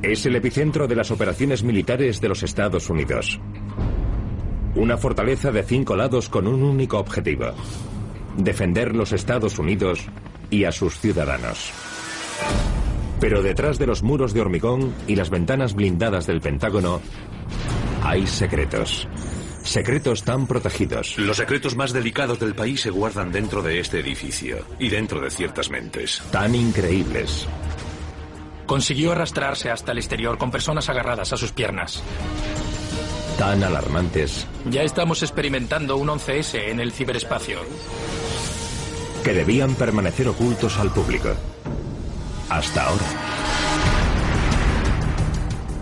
Es el epicentro de las operaciones militares de los Estados Unidos. Una fortaleza de 5 lados con un único objetivo: defender los Estados Unidos y a sus ciudadanos. Pero detrás de los muros de hormigón y las ventanas blindadas del Pentágono hay secretos. Secretos tan protegidos. Los secretos más delicados del país se guardan dentro de este edificio y dentro de ciertas mentes. Tan increíbles. Consiguió arrastrarse hasta el exterior con personas agarradas a sus piernas. Tan alarmantes. Ya estamos experimentando un 11S en el ciberespacio. Que debían permanecer ocultos al público. Hasta ahora.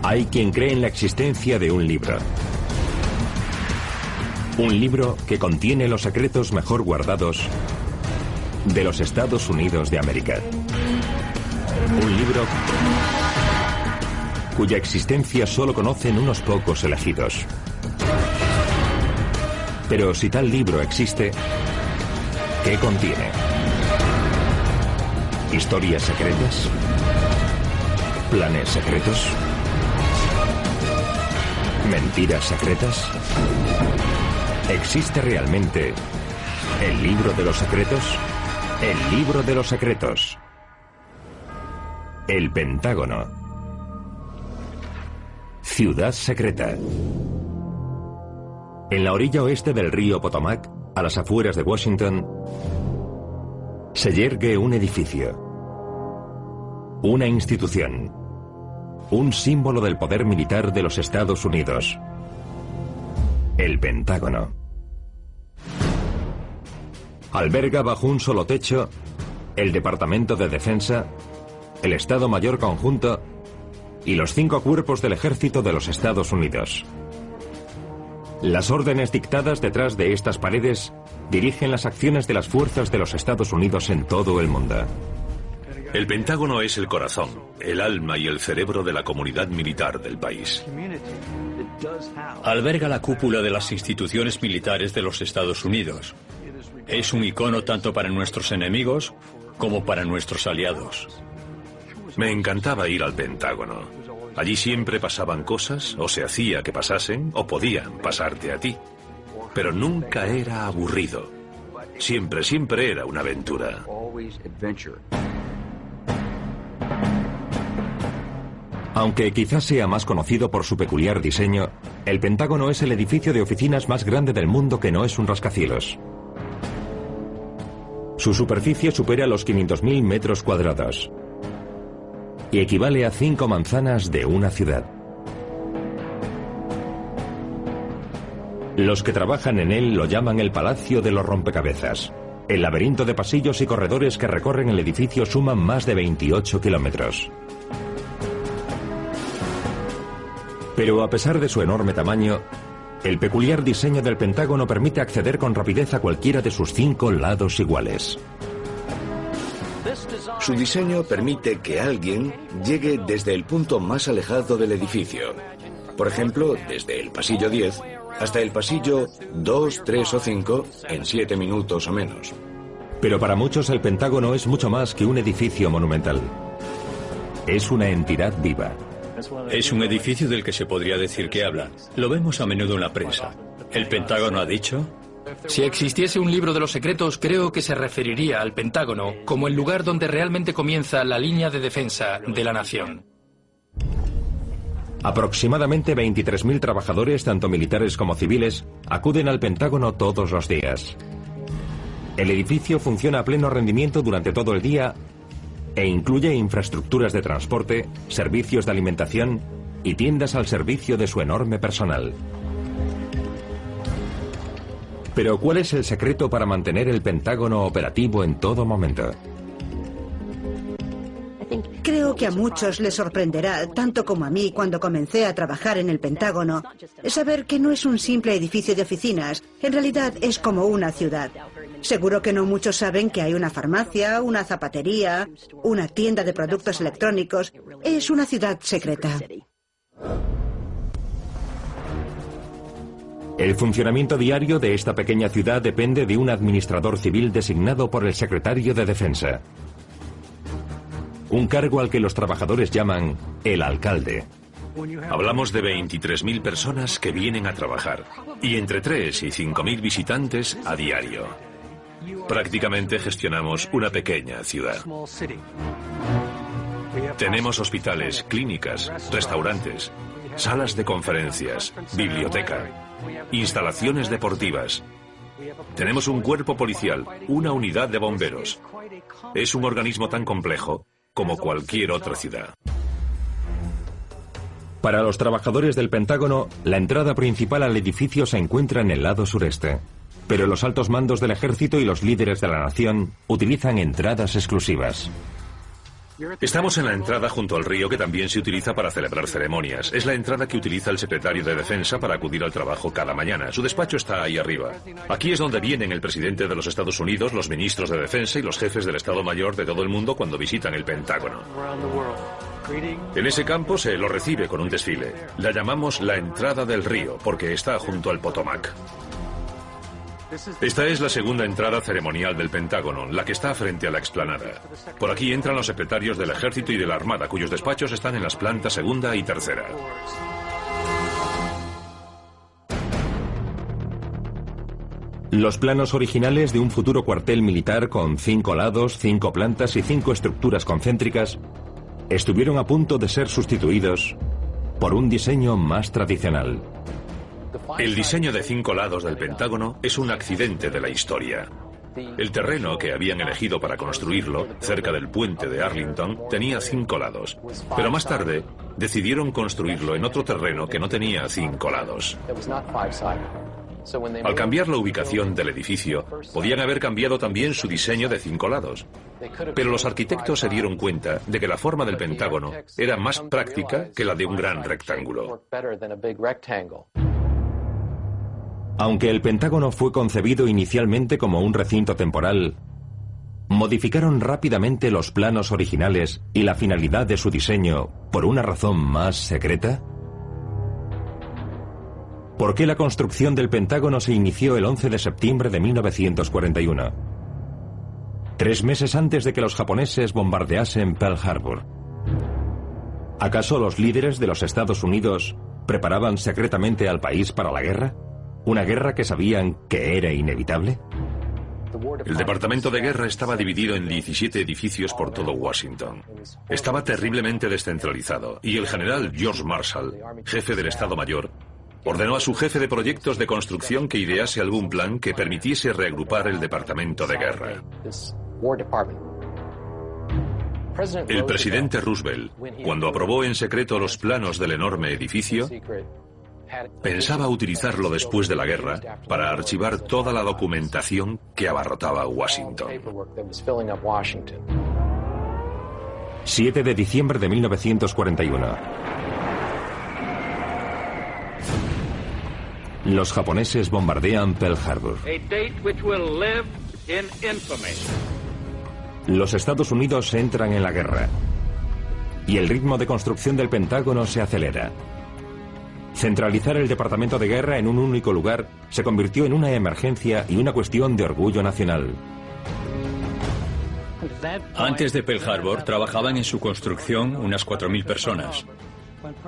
Hay quien cree en la existencia de un libro. Un libro que contiene los secretos mejor guardados de los Estados Unidos de América. Un libro cuya existencia solo conocen unos pocos elegidos. Pero si tal libro existe, ¿qué contiene? ¿Historias secretas? ¿Planes secretos? ¿Mentiras secretas? ¿Existe realmente el libro de los secretos? El libro de los secretos. El Pentágono. Ciudad secreta. En la orilla oeste del río Potomac, a las afueras de Washington, se yergue un edificio. Una institución. Un símbolo del poder militar de los Estados Unidos. El Pentágono. Alberga bajo un solo techo el Departamento de Defensa, el Estado Mayor Conjunto y los 5 cuerpos del Ejército de los Estados Unidos. Las órdenes dictadas detrás de estas paredes dirigen las acciones de las fuerzas de los Estados Unidos en todo el mundo. El Pentágono es el corazón, el alma y el cerebro de la comunidad militar del país. Alberga la cúpula de las instituciones militares de los Estados Unidos. Es un icono tanto para nuestros enemigos como para nuestros aliados. Me encantaba ir al Pentágono. Allí siempre pasaban cosas, o se hacía que pasasen, o podían pasarte a ti. Pero nunca era aburrido. Siempre era una aventura. Aunque quizás sea más conocido por su peculiar diseño, el Pentágono es el edificio de oficinas más grande del mundo que no es un rascacielos. Su superficie supera los 500.000 metros cuadrados y equivale a 5 manzanas de una ciudad. Los que trabajan en él lo llaman el Palacio de los Rompecabezas. El laberinto de pasillos y corredores que recorren el edificio suman más de 28 kilómetros. Pero a pesar de su enorme tamaño, el peculiar diseño del Pentágono permite acceder con rapidez a cualquiera de sus 5 lados iguales. Su diseño permite que alguien llegue desde el punto más alejado del edificio. Por ejemplo, desde el pasillo 10 hasta el pasillo 2, 3 o 5 en 7 minutos o menos. Pero para muchos el Pentágono es mucho más que un edificio monumental. Es una entidad viva. Es un edificio del que se podría decir que habla. Lo vemos a menudo en la prensa. El Pentágono ha dicho... Si existiese un libro de los secretos, creo que se referiría al Pentágono como el lugar donde realmente comienza la línea de defensa de la nación. Aproximadamente 23.000 trabajadores, tanto militares como civiles, acuden al Pentágono todos los días. El edificio funciona a pleno rendimiento durante todo el día e incluye infraestructuras de transporte, servicios de alimentación y tiendas al servicio de su enorme personal. Pero ¿cuál es el secreto para mantener el Pentágono operativo en todo momento? Creo que a muchos les sorprenderá, tanto como a mí cuando comencé a trabajar en el Pentágono, saber que no es un simple edificio de oficinas, en realidad es como una ciudad. Seguro que no muchos saben que hay una farmacia, una zapatería, una tienda de productos electrónicos. Es una ciudad secreta. El funcionamiento diario de esta pequeña ciudad depende de un administrador civil designado por el secretario de Defensa. un cargo al que los trabajadores llaman el alcalde. Hablamos de 23.000 personas que vienen a trabajar y entre 3 y 5.000 visitantes a diario. Prácticamente gestionamos una pequeña ciudad. Tenemos hospitales, clínicas, restaurantes, salas de conferencias, biblioteca, instalaciones deportivas. Tenemos un cuerpo policial, una unidad de bomberos. Es un organismo tan complejo como cualquier otra ciudad. Para los trabajadores del Pentágono, la entrada principal al edificio se encuentra en el lado sureste. Pero los altos mandos del ejército y los líderes de la nación utilizan entradas exclusivas. Estamos en la entrada junto al río que también se utiliza para celebrar ceremonias. Es la entrada que utiliza el secretario de Defensa para acudir al trabajo cada mañana. Su despacho está ahí arriba. Aquí es donde vienen el presidente de los Estados Unidos, los ministros de Defensa y los jefes del Estado Mayor de todo el mundo cuando visitan el Pentágono. En ese campo se lo recibe con un desfile. La llamamos la entrada del río porque está junto al Potomac. Esta es la segunda entrada ceremonial del Pentágono, la que está frente a la explanada. Por aquí entran los secretarios del Ejército y de la Armada, cuyos despachos están en las plantas segunda y tercera. Los planos originales de un futuro cuartel militar con 5 lados, 5 plantas y 5 estructuras concéntricas estuvieron a punto de ser sustituidos por un diseño más tradicional. El diseño de 5 lados del Pentágono es un accidente de la historia. El terreno que habían elegido para construirlo, cerca del puente de Arlington, tenía 5 lados. Pero más tarde, decidieron construirlo en otro terreno que no tenía 5 lados. Al cambiar la ubicación del edificio, podían haber cambiado también su diseño de 5 lados. Pero los arquitectos se dieron cuenta de que la forma del Pentágono era más práctica que la de un gran rectángulo. Aunque el Pentágono fue concebido inicialmente como un recinto temporal, modificaron rápidamente los planos originales y la finalidad de su diseño por una razón más secreta. ¿Por qué la construcción del Pentágono se inició el 11 de septiembre de 1941? 3 meses antes de que los japoneses bombardeasen Pearl Harbor. ¿Acaso los líderes de los Estados Unidos preparaban secretamente al país para la guerra? ¿Una guerra que sabían que era inevitable? El Departamento de Guerra estaba dividido en 17 edificios por todo Washington. Estaba terriblemente descentralizado y el general George Marshall, jefe del Estado Mayor, ordenó a su jefe de proyectos de construcción que idease algún plan que permitiese reagrupar el Departamento de Guerra. El presidente Roosevelt, cuando aprobó en secreto los planos del enorme edificio, pensaba utilizarlo después de la guerra para archivar toda la documentación que abarrotaba Washington. 7 de diciembre de 1941. Los japoneses bombardean Pearl Harbor. Los Estados Unidos entran en la guerra y el ritmo de construcción del Pentágono se acelera. Centralizar el Departamento de Guerra en un único lugar se convirtió en una emergencia y una cuestión de orgullo nacional. Antes de Pearl Harbor trabajaban en su construcción unas 4.000 personas.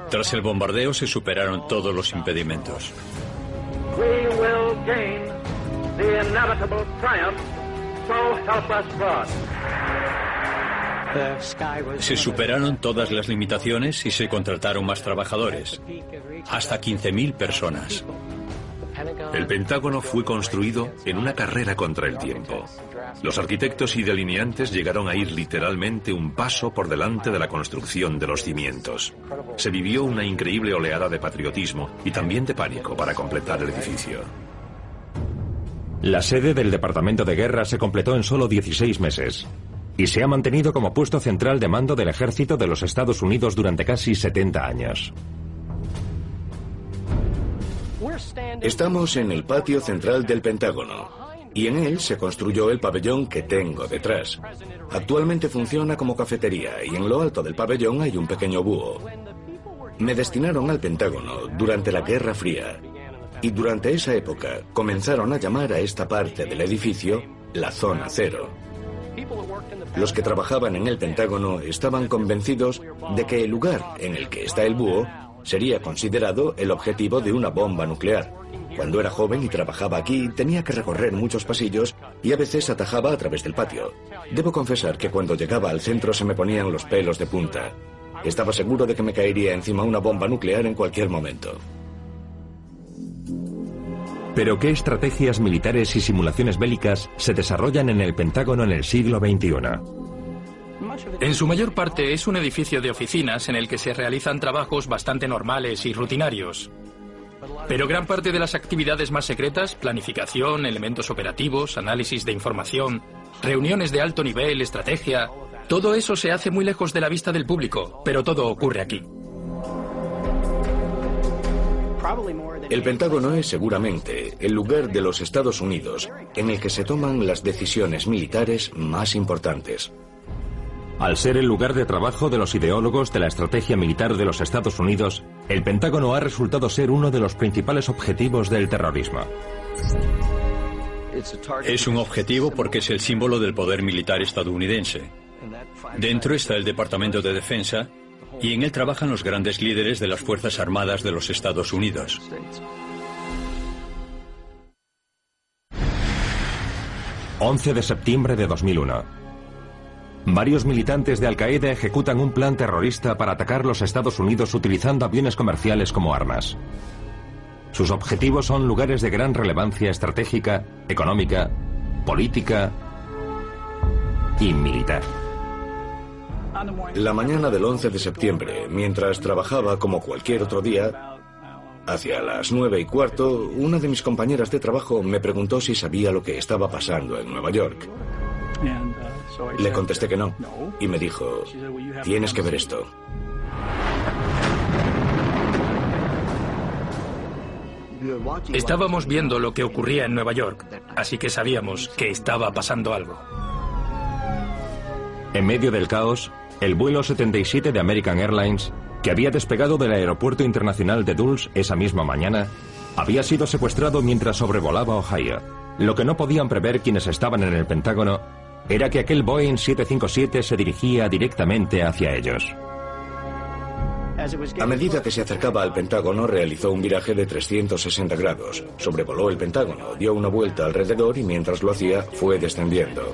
Tras el bombardeo se superaron todos los impedimentos. We will gain the inevitable triumph, so help us God. Se superaron todas las limitaciones y se contrataron más trabajadores, hasta 15.000 personas. El Pentágono fue construido en una carrera contra el tiempo. Los arquitectos y delineantes llegaron a ir literalmente un paso por delante de la construcción de los cimientos. Se vivió una increíble oleada de patriotismo y también de pánico para completar el edificio. La sede del Departamento de Guerra se completó en solo 16 meses y se ha mantenido como puesto central de mando del Ejército de los Estados Unidos durante casi 70 años. Estamos en el patio central del Pentágono y en él se construyó el pabellón que tengo detrás. Actualmente funciona como cafetería y en lo alto del pabellón hay un pequeño búho. Me destinaron al Pentágono durante la Guerra Fría y durante esa época comenzaron a llamar a esta parte del edificio la Zona Cero. Los que trabajaban en el Pentágono estaban convencidos de que el lugar en el que está el búho sería considerado el objetivo de una bomba nuclear. Cuando era joven y trabajaba aquí, tenía que recorrer muchos pasillos y a veces atajaba a través del patio. Debo confesar que cuando llegaba al centro se me ponían los pelos de punta. Estaba seguro de que me caería encima una bomba nuclear en cualquier momento. Pero ¿qué estrategias militares y simulaciones bélicas se desarrollan en el Pentágono en el siglo XXI? En su mayor parte es un edificio de oficinas en el que se realizan trabajos bastante normales y rutinarios. Pero gran parte de las actividades más secretas, planificación, elementos operativos, análisis de información, reuniones de alto nivel, estrategia, todo eso se hace muy lejos de la vista del público, pero todo ocurre aquí. El Pentágono es seguramente el lugar de los Estados Unidos en el que se toman las decisiones militares más importantes. Al ser el lugar de trabajo de los ideólogos de la estrategia militar de los Estados Unidos, el Pentágono ha resultado ser uno de los principales objetivos del terrorismo. Es un objetivo porque es el símbolo del poder militar estadounidense. Dentro está el Departamento de Defensa y en él trabajan los grandes líderes de las Fuerzas Armadas de los Estados Unidos. ...11 de septiembre de 2001... Varios militantes de Al-Qaeda ejecutan un plan terrorista para atacar los Estados Unidos utilizando aviones comerciales como armas. Sus objetivos son lugares de gran relevancia estratégica, económica, política y militar. La mañana del 11 de septiembre, mientras trabajaba como cualquier otro día, hacia las 9:15, una de mis compañeras de trabajo me preguntó si sabía lo que estaba pasando en Nueva York. Le contesté que no, y me dijo, tienes que ver esto. Estábamos viendo lo que ocurría en Nueva York, así que sabíamos que estaba pasando algo. En medio del caos, el vuelo 77 de American Airlines, que había despegado del aeropuerto internacional de Dulles esa misma mañana, había sido secuestrado mientras sobrevolaba Ohio. Lo que no podían prever quienes estaban en el Pentágono era que aquel Boeing 757 se dirigía directamente hacia ellos. A medida que se acercaba al Pentágono, realizó un viraje de 360 grados. Sobrevoló el Pentágono, dio una vuelta alrededor y mientras lo hacía, fue descendiendo.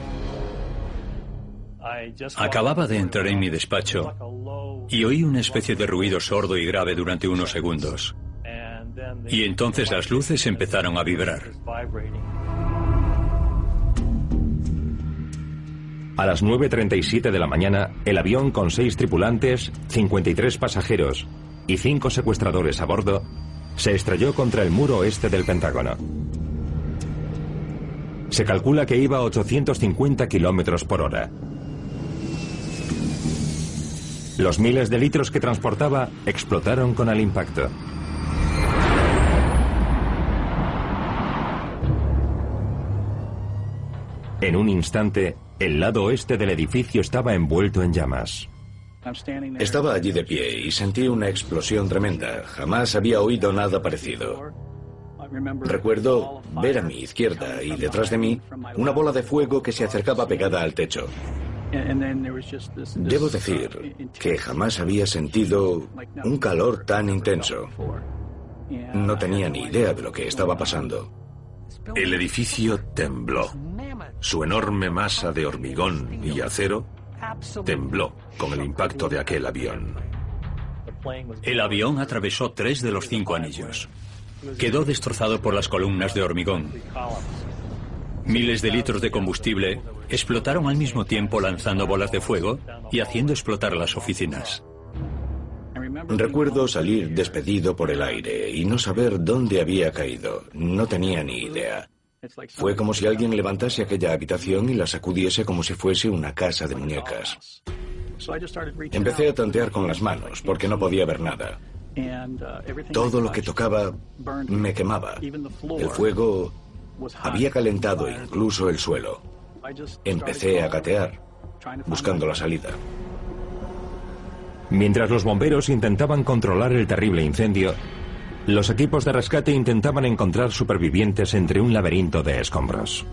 Acababa de entrar en mi despacho y oí una especie de ruido sordo y grave durante unos segundos. Y entonces las luces empezaron a vibrar. A las 9:37 de la mañana, el avión con 6 tripulantes, 53 pasajeros y 5 secuestradores a bordo, se estrelló contra el muro oeste del Pentágono. Se calcula que iba a 850 kilómetros por hora. Los miles de litros que transportaba explotaron con el impacto. En un instante, el lado oeste del edificio estaba envuelto en llamas. Estaba allí de pie y sentí una explosión tremenda. Jamás había oído nada parecido. Recuerdo ver a mi izquierda y detrás de mí una bola de fuego que se acercaba pegada al techo. Debo decir que jamás había sentido un calor tan intenso. No tenía ni idea de lo que estaba pasando. El edificio tembló. Su enorme masa de hormigón y acero tembló con el impacto de aquel avión. El avión atravesó 3 de los 5 anillos. Quedó destrozado por las columnas de hormigón. Miles de litros de combustible explotaron al mismo tiempo lanzando bolas de fuego y haciendo explotar las oficinas. Recuerdo salir despedido por el aire y no saber dónde había caído. No tenía ni idea. Fue como si alguien levantase aquella habitación y la sacudiese como si fuese una casa de muñecas. Empecé a tantear con las manos porque no podía ver nada. Todo lo que tocaba me quemaba. El fuego había calentado incluso el suelo. Empecé a gatear, buscando la salida. Mientras los bomberos intentaban controlar el terrible incendio, los equipos de rescate intentaban encontrar supervivientes entre un laberinto de escombros.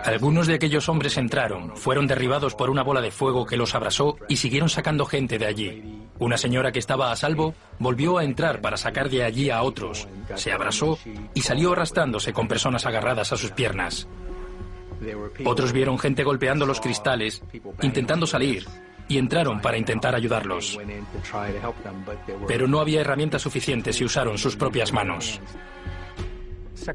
Algunos de aquellos hombres entraron, fueron derribados por una bola de fuego que los abrasó y siguieron sacando gente de allí. Una señora que estaba a salvo volvió a entrar para sacar de allí a otros, se abrasó y salió arrastrándose con personas agarradas a sus piernas. Otros vieron gente golpeando los cristales, intentando salir, y entraron para intentar ayudarlos. Pero no había herramientas suficientes y usaron sus propias manos.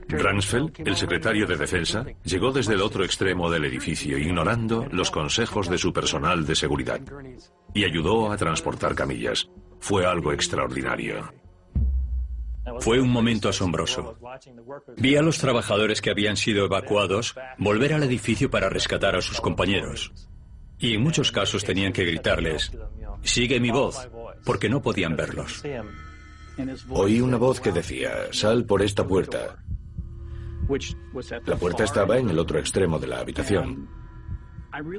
Rumsfeld, el secretario de Defensa, llegó desde el otro extremo del edificio, ignorando los consejos de su personal de seguridad, y ayudó a transportar camillas. Fue algo extraordinario. Fue un momento asombroso. Vi a los trabajadores que habían sido evacuados volver al edificio para rescatar a sus compañeros. Y en muchos casos tenían que gritarles, «Sigue mi voz», porque no podían verlos. Oí una voz que decía, «Sal por esta puerta». La puerta estaba en el otro extremo de la habitación.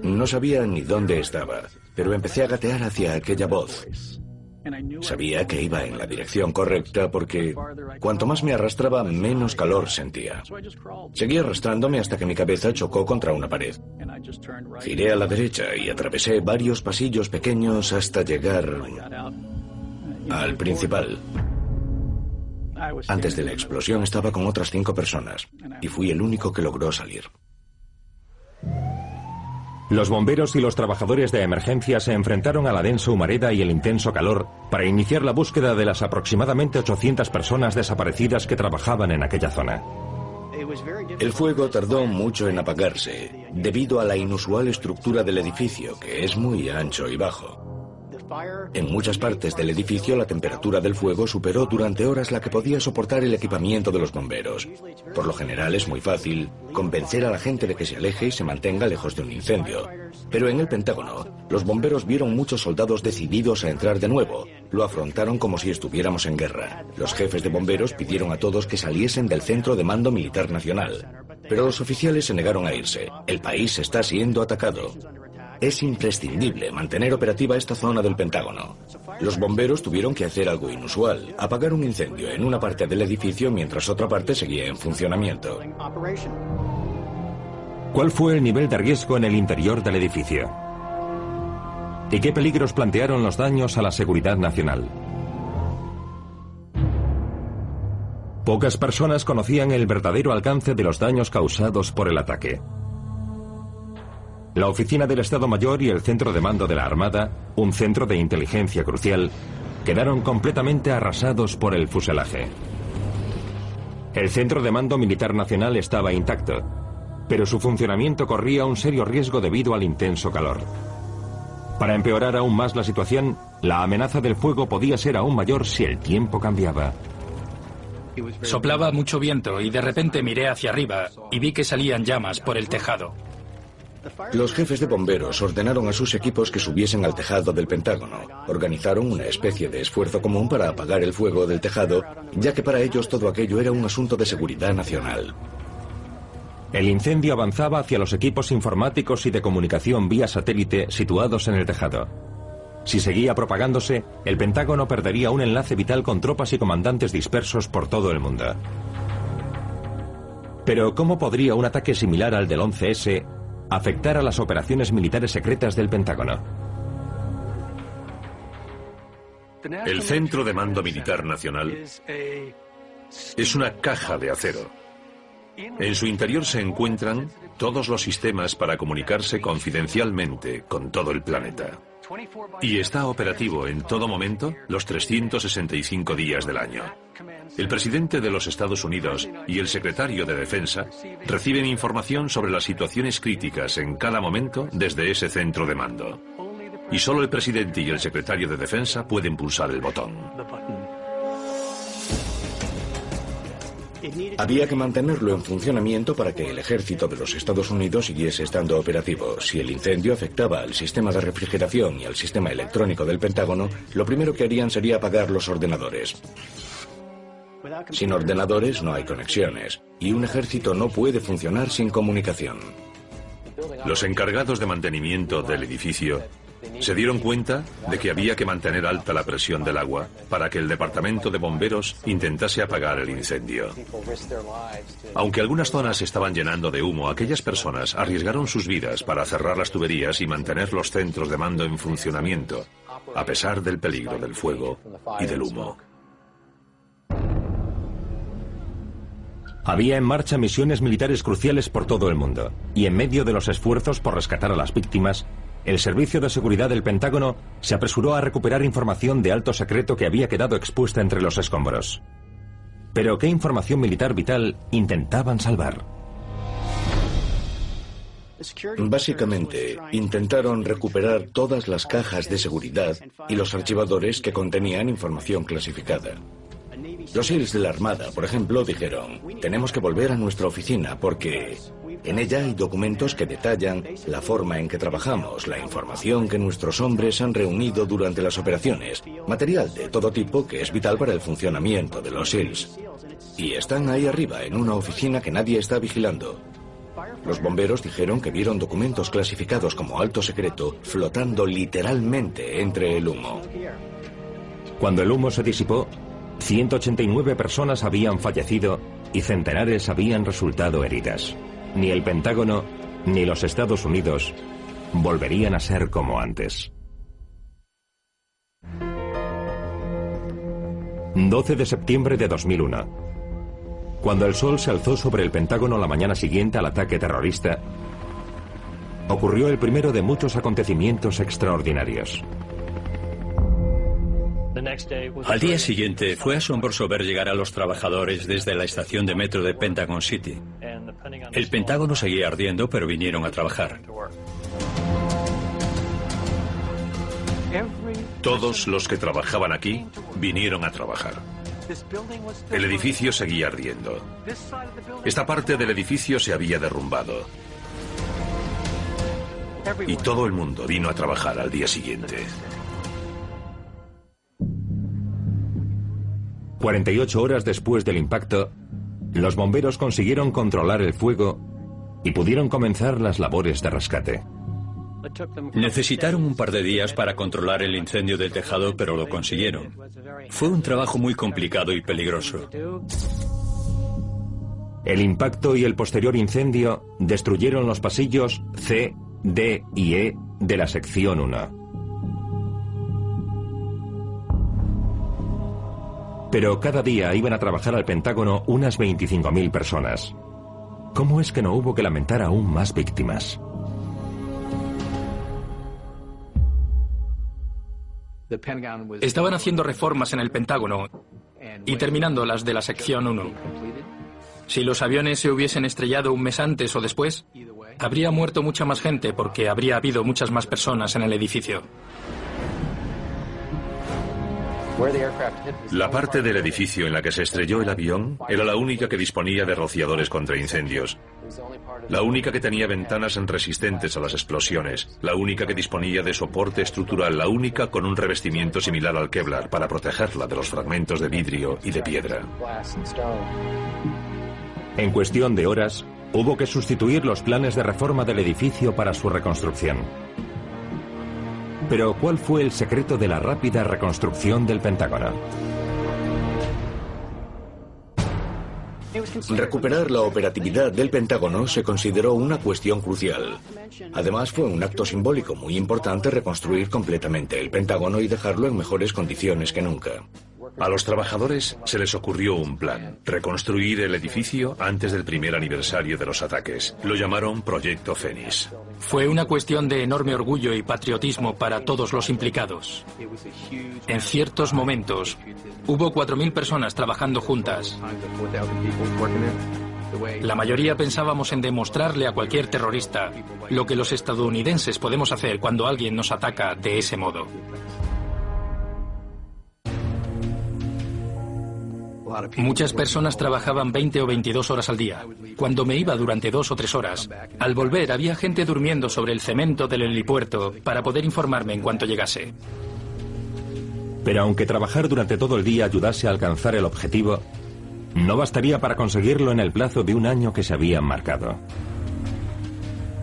No sabía ni dónde estaba, pero empecé a gatear hacia aquella voz. Sabía que iba en la dirección correcta porque cuanto más me arrastraba, menos calor sentía. Seguí arrastrándome hasta que mi cabeza chocó contra una pared. Giré a la derecha y atravesé varios pasillos pequeños hasta llegar al principal. Antes de la explosión estaba con otras 5 personas y fui el único que logró salir. Los bomberos y los trabajadores de emergencia se enfrentaron a la densa humareda y el intenso calor para iniciar la búsqueda de las aproximadamente 800 personas desaparecidas que trabajaban en aquella zona. El fuego tardó mucho en apagarse debido a la inusual estructura del edificio, que es muy ancho y bajo. En muchas partes del edificio la temperatura del fuego superó durante horas la que podía soportar el equipamiento de los bomberos. Por lo general es muy fácil convencer a la gente de que se aleje y se mantenga lejos de un incendio. Pero en el Pentágono, los bomberos vieron muchos soldados decididos a entrar de nuevo. Lo afrontaron como si estuviéramos en guerra. Los jefes de bomberos pidieron a todos que saliesen del Centro de Mando Militar Nacional. Pero los oficiales se negaron a irse. El país está siendo atacado. Es imprescindible mantener operativa esta zona del Pentágono. Los bomberos tuvieron que hacer algo inusual, apagar un incendio en una parte del edificio mientras otra parte seguía en funcionamiento. ¿Cuál fue el nivel de riesgo en el interior del edificio? ¿Y qué peligros plantearon los daños a la seguridad nacional? Pocas personas conocían el verdadero alcance de los daños causados por el ataque. La oficina del Estado Mayor y el centro de mando de la Armada, un centro de inteligencia crucial, quedaron completamente arrasados por el fuselaje. El centro de mando militar nacional estaba intacto, pero su funcionamiento corría un serio riesgo debido al intenso calor. Para empeorar aún más la situación, la amenaza del fuego podía ser aún mayor si el tiempo cambiaba. Soplaba mucho viento y de repente miré hacia arriba y vi que salían llamas por el tejado. Los jefes de bomberos ordenaron a sus equipos que subiesen al tejado del Pentágono. Organizaron una especie de esfuerzo común para apagar el fuego del tejado, ya que para ellos todo aquello era un asunto de seguridad nacional. El incendio avanzaba hacia los equipos informáticos y de comunicación vía satélite situados en el tejado. Si seguía propagándose, el Pentágono perdería un enlace vital con tropas y comandantes dispersos por todo el mundo. Pero ¿cómo podría un ataque similar al del 11S afectar a las operaciones militares secretas del Pentágono? El Centro de Mando Militar Nacional es una caja de acero. En su interior se encuentran todos los sistemas para comunicarse confidencialmente con todo el planeta. Y está operativo en todo momento los 365 días del año. El presidente de los Estados Unidos y el secretario de Defensa reciben información sobre las situaciones críticas en cada momento desde ese centro de mando. Y solo el presidente y el secretario de Defensa pueden pulsar el botón. Había que mantenerlo en funcionamiento para que el ejército de los Estados Unidos siguiese estando operativo. Si el incendio afectaba al sistema de refrigeración y al sistema electrónico del Pentágono, lo primero que harían sería apagar los ordenadores. Sin ordenadores no hay conexiones, y un ejército no puede funcionar sin comunicación. Los encargados de mantenimiento del edificio Se dieron cuenta de que había que mantener alta la presión del agua para que el departamento de bomberos intentase apagar el incendio. Aunque algunas zonas se estaban llenando de humo, aquellas personas arriesgaron sus vidas para cerrar las tuberías y mantener los centros de mando en funcionamiento, a pesar del peligro del fuego y del humo. Había en marcha misiones militares cruciales por todo el mundo, y en medio de los esfuerzos por rescatar a las víctimas, el Servicio de Seguridad del Pentágono se apresuró a recuperar información de alto secreto que había quedado expuesta entre los escombros. Pero ¿qué información militar vital intentaban salvar? Básicamente, intentaron recuperar todas las cajas de seguridad y los archivadores que contenían información clasificada. Los SEALs de la Armada, por ejemplo, dijeron: tenemos que volver a nuestra oficina porque en ella hay documentos que detallan la forma en que trabajamos, la información que nuestros hombres han reunido durante las operaciones, material de todo tipo que es vital para el funcionamiento de los SEALs. Y están ahí arriba, en una oficina que nadie está vigilando. Los bomberos dijeron que vieron documentos clasificados como alto secreto flotando literalmente entre el humo. Cuando el humo se disipó, 189 personas habían fallecido y centenares habían resultado heridas. Ni el Pentágono ni los Estados Unidos volverían a ser como antes. 12 de septiembre de 2001. Cuando el sol se alzó sobre el Pentágono la mañana siguiente al ataque terrorista, ocurrió el primero de muchos acontecimientos extraordinarios. Al día siguiente fue asombroso ver llegar a los trabajadores desde la estación de metro de Pentagon City. El Pentágono seguía ardiendo, pero vinieron a trabajar. Todos los que trabajaban aquí vinieron a trabajar. El edificio seguía ardiendo. Esta parte del edificio se había derrumbado. Y todo el mundo vino a trabajar al día siguiente. 48 horas después del impacto, los bomberos consiguieron controlar el fuego y pudieron comenzar las labores de rescate. Necesitaron un par de días para controlar el incendio del tejado, pero lo consiguieron. Fue un trabajo muy complicado y peligroso. El impacto y el posterior incendio destruyeron los pasillos C, D y E de la sección 1. Pero cada día iban a trabajar al Pentágono unas 25.000 personas. ¿Cómo es que no hubo que lamentar aún más víctimas? Estaban haciendo reformas en el Pentágono y terminando las de la sección 1. Si los aviones se hubiesen estrellado un mes antes o después, habría muerto mucha más gente porque habría habido muchas más personas en el edificio. La parte del edificio en la que se estrelló el avión era la única que disponía de rociadores contra incendios, la única que tenía ventanas resistentes a las explosiones, la única que disponía de soporte estructural, la única con un revestimiento similar al Kevlar para protegerla de los fragmentos de vidrio y de piedra. En cuestión de horas, hubo que sustituir los planes de reforma del edificio para su reconstrucción. Pero, ¿cuál fue el secreto de la rápida reconstrucción del Pentágono? Recuperar la operatividad del Pentágono se consideró una cuestión crucial. Además, fue un acto simbólico muy importante reconstruir completamente el Pentágono y dejarlo en mejores condiciones que nunca. A los trabajadores se les ocurrió un plan: reconstruir el edificio antes del primer aniversario de los ataques. Lo llamaron Proyecto Fénix. Fue una cuestión de enorme orgullo y patriotismo para todos los implicados. En ciertos momentos, hubo 4.000 personas trabajando juntas. La mayoría pensábamos en demostrarle a cualquier terrorista lo que los estadounidenses podemos hacer cuando alguien nos ataca de ese modo. Muchas personas trabajaban 20 o 22 horas al día. Cuando me iba durante 2 o 3 horas, al volver había gente durmiendo sobre el cemento del helipuerto para poder informarme en cuanto llegase. Pero aunque trabajar durante todo el día ayudase a alcanzar el objetivo, no bastaría para conseguirlo en el plazo de un año que se habían marcado.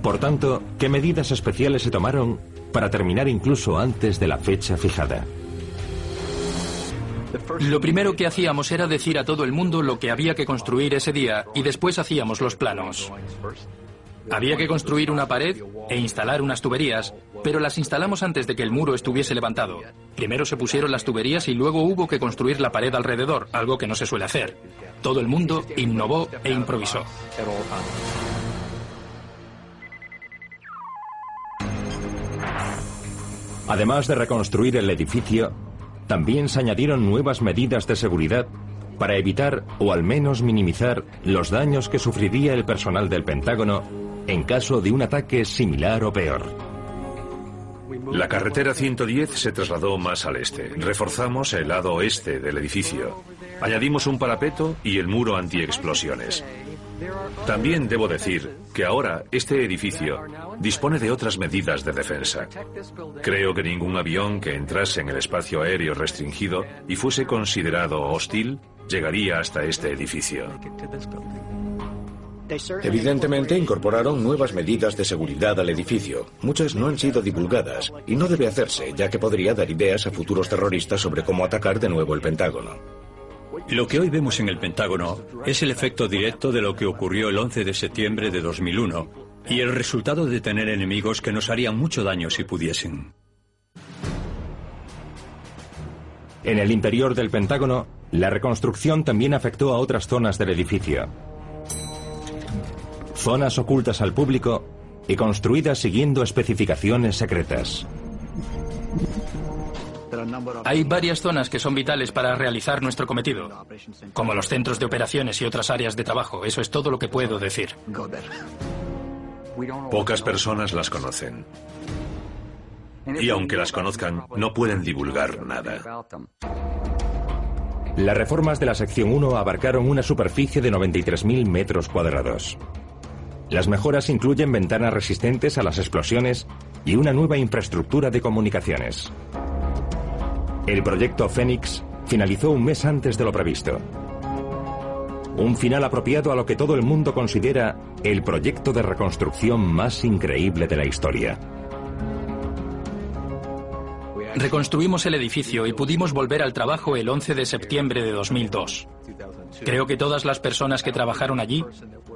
Por tanto, ¿qué medidas especiales se tomaron para terminar incluso antes de la fecha fijada. Lo primero que hacíamos era decir a todo el mundo lo que había que construir ese día y después hacíamos los planos. Había que construir una pared e instalar unas tuberías, pero las instalamos antes de que el muro estuviese levantado. Primero se pusieron las tuberías y luego hubo que construir la pared alrededor, algo que no se suele hacer. Todo el mundo innovó e improvisó. Además de reconstruir el edificio, también se añadieron nuevas medidas de seguridad para evitar o al menos minimizar los daños que sufriría el personal del Pentágono en caso de un ataque similar o peor. La carretera 110 se trasladó más al este. Reforzamos el lado oeste del edificio. Añadimos un parapeto y el muro antiexplosiones. También debo decir que ahora este edificio dispone de otras medidas de defensa. Creo que ningún avión que entrase en el espacio aéreo restringido y fuese considerado hostil llegaría hasta este edificio. Evidentemente incorporaron nuevas medidas de seguridad al edificio. Muchas no han sido divulgadas y no debe hacerse, ya que podría dar ideas a futuros terroristas sobre cómo atacar de nuevo el Pentágono. Lo que hoy vemos en el Pentágono es el efecto directo de lo que ocurrió el 11 de septiembre de 2001 y el resultado de tener enemigos que nos harían mucho daño si pudiesen. En el interior del Pentágono, la reconstrucción también afectó a otras zonas del edificio. Zonas ocultas al público y construidas siguiendo especificaciones secretas. Hay varias zonas que son vitales para realizar nuestro cometido, como los centros de operaciones y otras áreas de trabajo. Eso es todo lo que puedo decir. Pocas personas las conocen. Y aunque las conozcan, no pueden divulgar nada. Las reformas de la sección 1 abarcaron una superficie de 93.000 metros cuadrados. Las mejoras incluyen ventanas resistentes a las explosiones y una nueva infraestructura de comunicaciones. El proyecto Fénix finalizó un mes antes de lo previsto. Un final apropiado a lo que todo el mundo considera el proyecto de reconstrucción más increíble de la historia. Reconstruimos el edificio y pudimos volver al trabajo el 11 de septiembre de 2002. Creo que todas las personas que trabajaron allí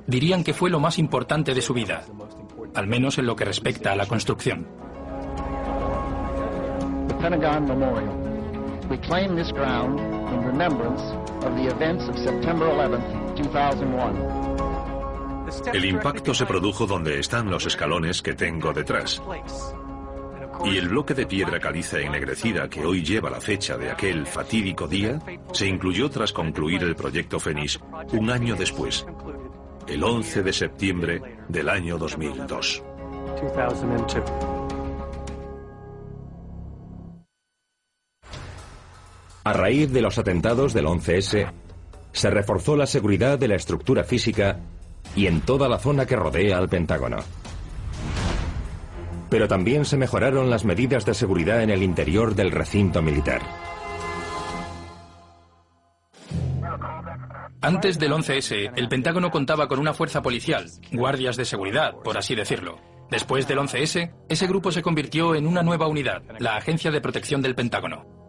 dirían que fue lo más importante de su vida, al menos en lo que respecta a la construcción. The Pentagon Memorial. We claim this ground in remembrance of the events of September 11th, 2001. El impacto se produjo donde están los escalones que tengo detrás. Y el bloque de piedra caliza ennegrecida que hoy lleva la fecha de aquel fatídico día se incluyó tras concluir el proyecto Fénix un año después, el 11 de septiembre del año 2002. A raíz de los atentados del 11S, se reforzó la seguridad de la estructura física y en toda la zona que rodea al Pentágono. Pero también se mejoraron las medidas de seguridad en el interior del recinto militar. Antes del 11S, el Pentágono contaba con una fuerza policial, guardias de seguridad, por así decirlo. Después del 11S, ese grupo se convirtió en una nueva unidad, la Agencia de Protección del Pentágono.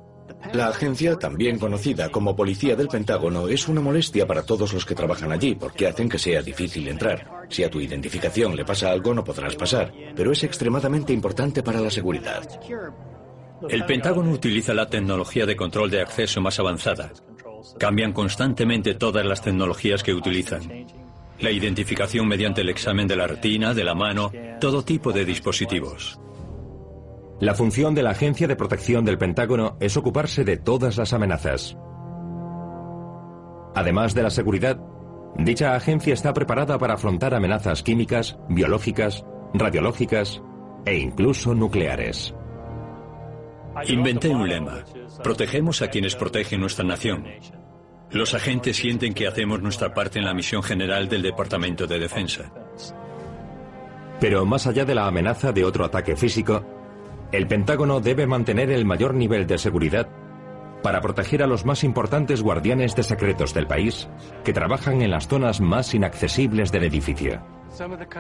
La agencia, también conocida como Policía del Pentágono, es una molestia para todos los que trabajan allí porque hacen que sea difícil entrar. Si a tu identificación le pasa algo, no podrás pasar, pero es extremadamente importante para la seguridad. El Pentágono utiliza la tecnología de control de acceso más avanzada. Cambian constantemente todas las tecnologías que utilizan. La identificación mediante el examen de la retina, de la mano, todo tipo de dispositivos. La función de la Agencia de Protección del Pentágono es ocuparse de todas las amenazas. Además de la seguridad, dicha agencia está preparada para afrontar amenazas químicas, biológicas, radiológicas e incluso nucleares. Inventé un lema: protegemos a quienes protegen nuestra nación. Los agentes sienten que hacemos nuestra parte en la misión general del Departamento de Defensa. Pero más allá de la amenaza de otro ataque físico, el Pentágono debe mantener el mayor nivel de seguridad para proteger a los más importantes guardianes de secretos del país que trabajan en las zonas más inaccesibles del edificio.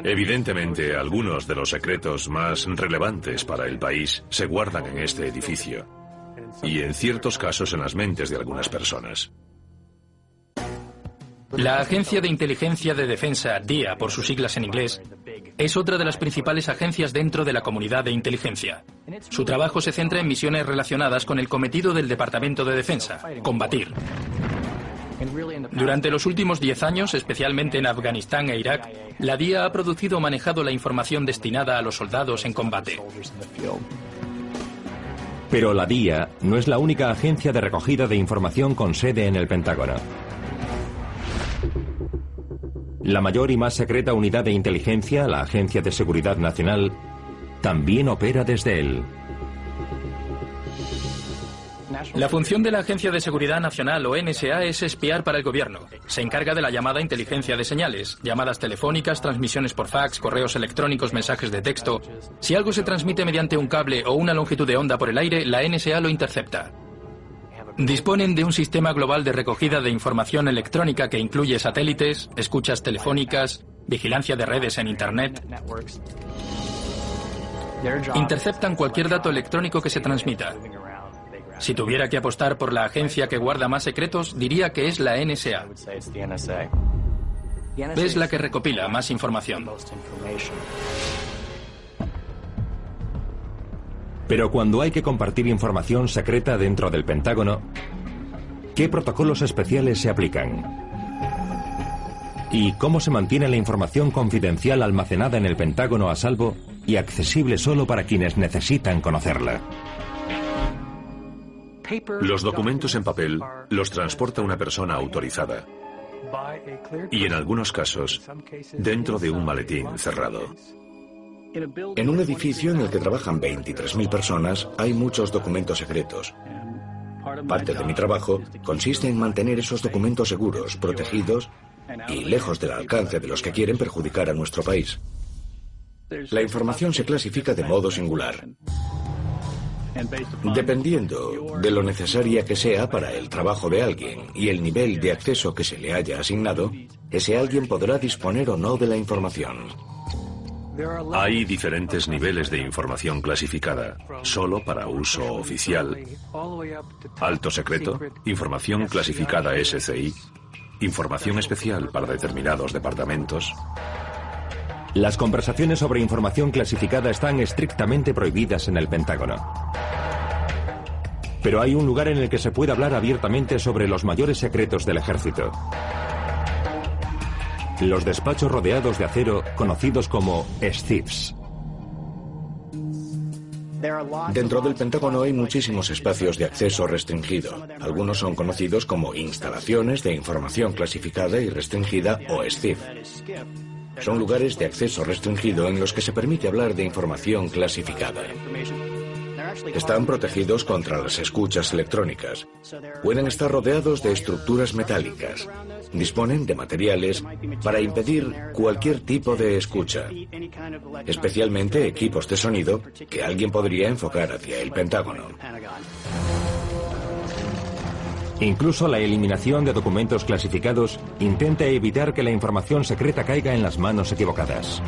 Evidentemente, algunos de los secretos más relevantes para el país se guardan en este edificio y en ciertos casos en las mentes de algunas personas. La Agencia de Inteligencia de Defensa, DIA por sus siglas en inglés, es otra de las principales agencias dentro de la comunidad de inteligencia. Su trabajo se centra en misiones relacionadas con el cometido del Departamento de Defensa, combatir. Durante los últimos 10 años, especialmente en Afganistán e Irak, la DIA ha producido o manejado la información destinada a los soldados en combate. Pero la DIA no es la única agencia de recogida de información con sede en el Pentágono. La mayor y más secreta unidad de inteligencia, la Agencia de Seguridad Nacional, también opera desde él. La función de la Agencia de Seguridad Nacional, o NSA, es espiar para el gobierno. Se encarga de la llamada inteligencia de señales, llamadas telefónicas, transmisiones por fax, correos electrónicos, mensajes de texto. Si algo se transmite mediante un cable o una longitud de onda por el aire, la NSA lo intercepta. Disponen de un sistema global de recogida de información electrónica que incluye satélites, escuchas telefónicas, vigilancia de redes en Internet. Interceptan cualquier dato electrónico que se transmita. Si tuviera que apostar por la agencia que guarda más secretos, diría que es la NSA. Es la que recopila más información. Pero cuando hay que compartir información secreta dentro del Pentágono, ¿qué protocolos especiales se aplican? ¿Y cómo se mantiene la información confidencial almacenada en el Pentágono a salvo y accesible solo para quienes necesitan conocerla? Los documentos en papel los transporta una persona autorizada y en algunos casos dentro de un maletín cerrado. En un edificio en el que trabajan 23.000 personas hay muchos documentos secretos. Parte de mi trabajo consiste en mantener esos documentos seguros, protegidos y lejos del alcance de los que quieren perjudicar a nuestro país. La información se clasifica de modo singular, dependiendo de lo necesaria que sea para el trabajo de alguien y el nivel de acceso que se le haya asignado, ese alguien podrá disponer o no de la información. Hay diferentes niveles de información clasificada, solo para uso oficial, alto secreto, información clasificada SCI, información especial para determinados departamentos. Las conversaciones sobre información clasificada están estrictamente prohibidas en el Pentágono. Pero hay un lugar en el que se puede hablar abiertamente sobre los mayores secretos del ejército. Los despachos rodeados de acero, conocidos como SCIFs. Dentro del Pentágono hay muchísimos espacios de acceso restringido. Algunos son conocidos como instalaciones de información clasificada y restringida o SCIF. Son lugares de acceso restringido en los que se permite hablar de información clasificada. Están protegidos contra las escuchas electrónicas. Pueden estar rodeados de estructuras metálicas. Disponen de materiales para impedir cualquier tipo de escucha, especialmente equipos de sonido que alguien podría enfocar hacia el Pentágono. Incluso la eliminación de documentos clasificados intenta evitar que la información secreta caiga en las manos equivocadas.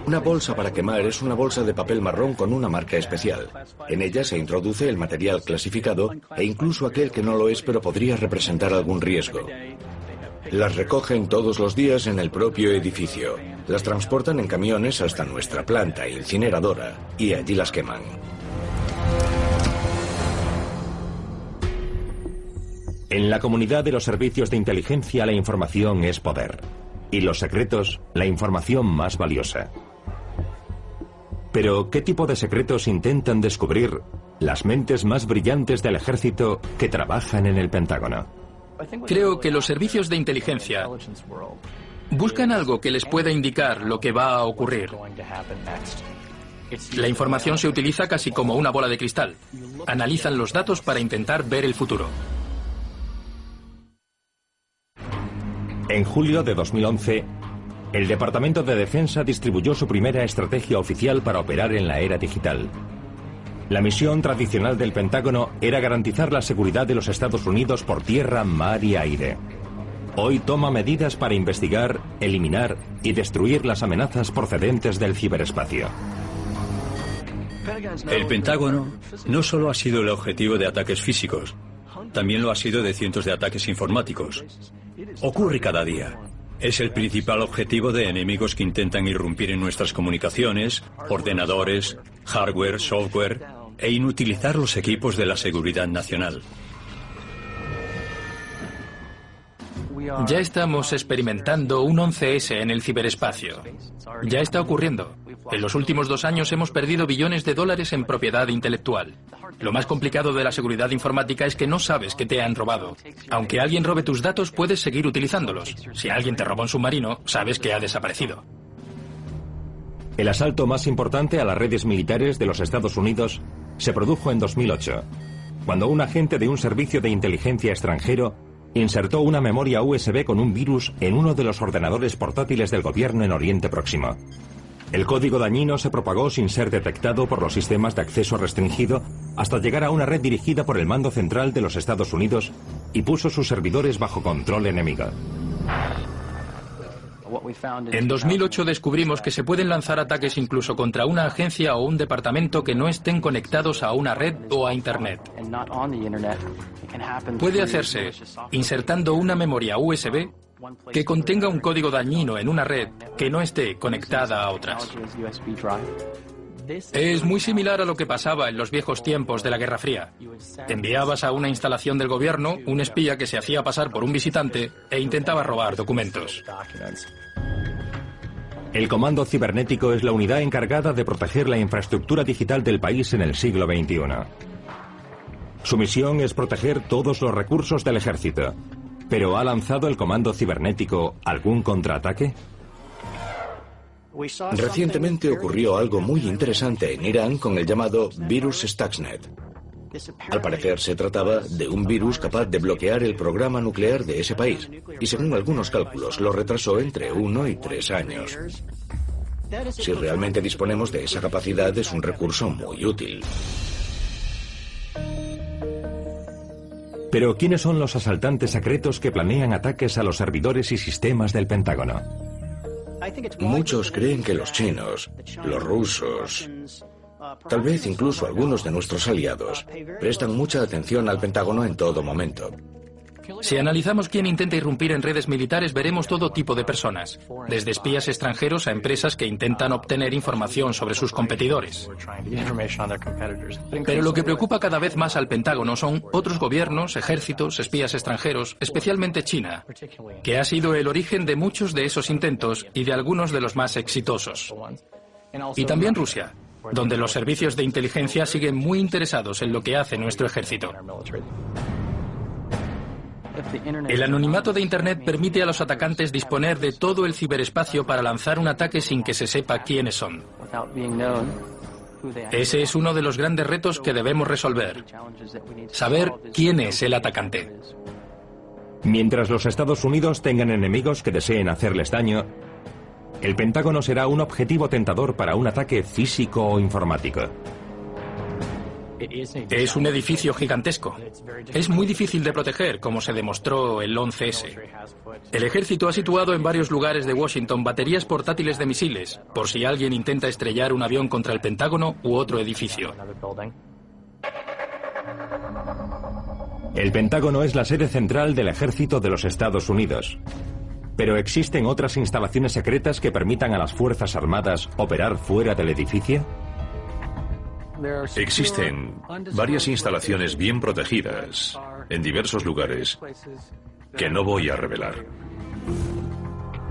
Una bolsa para quemar es una bolsa de papel marrón con una marca especial. En ella se introduce el material clasificado e incluso aquel que no lo es pero podría representar algún riesgo. Las recogen todos los días en el propio edificio. Las transportan en camiones hasta nuestra planta incineradora y allí las queman. En la comunidad de los servicios de inteligencia la información es poder. Y los secretos, la información más valiosa. Pero, ¿qué tipo de secretos intentan descubrir las mentes más brillantes del ejército que trabajan en el Pentágono? Creo que los servicios de inteligencia buscan algo que les pueda indicar lo que va a ocurrir. La información se utiliza casi como una bola de cristal. Analizan los datos para intentar ver el futuro. En julio de 2011, el Departamento de Defensa distribuyó su primera estrategia oficial para operar en la era digital. La misión tradicional del Pentágono era garantizar la seguridad de los Estados Unidos por tierra, mar y aire. Hoy toma medidas para investigar, eliminar y destruir las amenazas procedentes del ciberespacio. El Pentágono no solo ha sido el objetivo de ataques físicos, también lo ha sido de cientos de ataques informáticos. Ocurre cada día. Es el principal objetivo de enemigos que intentan irrumpir en nuestras comunicaciones, ordenadores, hardware, software e inutilizar los equipos de la seguridad nacional. Ya estamos experimentando un 11S en el ciberespacio. Ya está ocurriendo. En los últimos 2 años hemos perdido billones de dólares en propiedad intelectual. Lo más complicado de la seguridad informática es que no sabes que te han robado. Aunque alguien robe tus datos, puedes seguir utilizándolos. Si alguien te robó un submarino, sabes que ha desaparecido. El asalto más importante a las redes militares de los Estados Unidos se produjo en 2008, cuando un agente de un servicio de inteligencia extranjero insertó una memoria USB con un virus en uno de los ordenadores portátiles del gobierno en Oriente Próximo. El código dañino se propagó sin ser detectado por los sistemas de acceso restringido hasta llegar a una red dirigida por el Mando Central de los Estados Unidos y puso sus servidores bajo control enemigo. En 2008 descubrimos que se pueden lanzar ataques incluso contra una agencia o un departamento que no estén conectados a una red o a Internet. Puede hacerse insertando una memoria USB que contenga un código dañino en una red que no esté conectada a otras. Es muy similar a lo que pasaba en los viejos tiempos de la Guerra Fría. Enviabas a una instalación del gobierno un espía que se hacía pasar por un visitante e intentaba robar documentos. El Comando Cibernético es la unidad encargada de proteger la infraestructura digital del país en el siglo XXI. Su misión es proteger todos los recursos del ejército. ¿Pero ha lanzado el Comando Cibernético algún contraataque? Recientemente ocurrió algo muy interesante en Irán con el llamado virus Stuxnet. Al parecer se trataba de un virus capaz de bloquear el programa nuclear de ese país, y según algunos cálculos lo retrasó entre 1 y 3 años. Si realmente disponemos de esa capacidad, es un recurso muy útil. Pero ¿quiénes son los asaltantes secretos que planean ataques a los servidores y sistemas del Pentágono? Muchos creen que los chinos, los rusos, tal vez incluso algunos de nuestros aliados, prestan mucha atención al Pentágono en todo momento. Si analizamos quién intenta irrumpir en redes militares, veremos todo tipo de personas, desde espías extranjeros a empresas que intentan obtener información sobre sus competidores. Pero lo que preocupa cada vez más al Pentágono son otros gobiernos, ejércitos, espías extranjeros, especialmente China, que ha sido el origen de muchos de esos intentos y de algunos de los más exitosos. Y también Rusia, donde los servicios de inteligencia siguen muy interesados en lo que hace nuestro ejército. El anonimato de Internet permite a los atacantes disponer de todo el ciberespacio para lanzar un ataque sin que se sepa quiénes son. Ese es uno de los grandes retos que debemos resolver. Saber quién es el atacante. Mientras los Estados Unidos tengan enemigos que deseen hacerles daño, el Pentágono será un objetivo tentador para un ataque físico o informático. Es un edificio gigantesco. Es muy difícil de proteger, como se demostró el 11S. El ejército ha situado en varios lugares de Washington baterías portátiles de misiles, por si alguien intenta estrellar un avión contra el Pentágono u otro edificio. El Pentágono es la sede central del ejército de los Estados Unidos. Pero ¿existen otras instalaciones secretas que permitan a las Fuerzas Armadas operar fuera del edificio? Existen varias instalaciones bien protegidas en diversos lugares que no voy a revelar.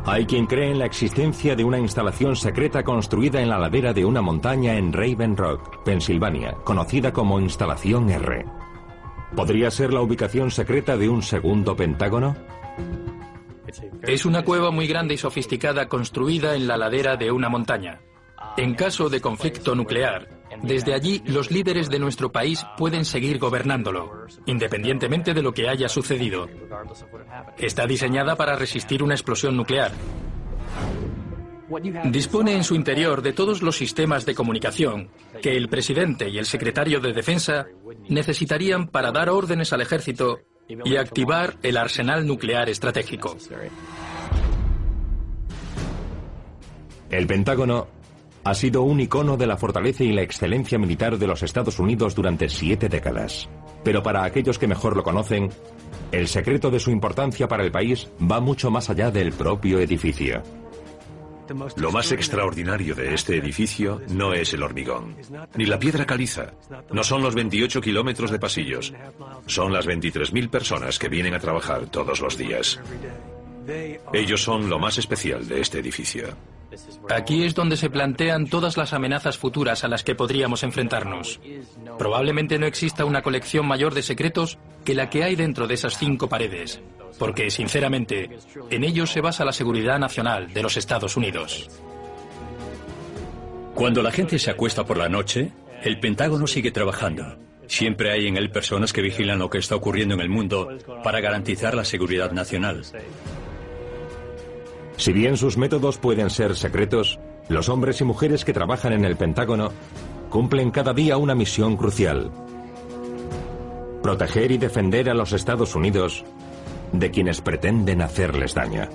Hay quien cree en la existencia de una instalación secreta construida en la ladera de una montaña en Raven Rock, Pensilvania, conocida como Instalación R. ¿Podría ser la ubicación secreta de un segundo Pentágono? Es una cueva muy grande y sofisticada construida en la ladera de una montaña. En caso de conflicto nuclear, desde allí los líderes de nuestro país pueden seguir gobernándolo, independientemente de lo que haya sucedido. Está diseñada para resistir una explosión nuclear. Dispone en su interior de todos los sistemas de comunicación que el presidente y el secretario de Defensa necesitarían para dar órdenes al ejército y activar el arsenal nuclear estratégico. El Pentágono ha sido un icono de la fortaleza y la excelencia militar de los Estados Unidos durante 7 décadas. Pero para aquellos que mejor lo conocen, el secreto de su importancia para el país va mucho más allá del propio edificio. Lo más extraordinario de este edificio no es el hormigón, ni la piedra caliza, no son los 28 kilómetros de pasillos, son las 23.000 personas que vienen a trabajar todos los días. Ellos son lo más especial de este edificio. Aquí es donde se plantean todas las amenazas futuras a las que podríamos enfrentarnos. Probablemente no exista una colección mayor de secretos que la que hay dentro de esas 5 paredes, porque, sinceramente, en ellos se basa la seguridad nacional de los Estados Unidos. Cuando la gente se acuesta por la noche, el Pentágono sigue trabajando. Siempre hay en él personas que vigilan lo que está ocurriendo en el mundo para garantizar la seguridad nacional. Si bien sus métodos pueden ser secretos, los hombres y mujeres que trabajan en el Pentágono cumplen cada día una misión crucial: proteger y defender a los Estados Unidos de quienes pretenden hacerles daño.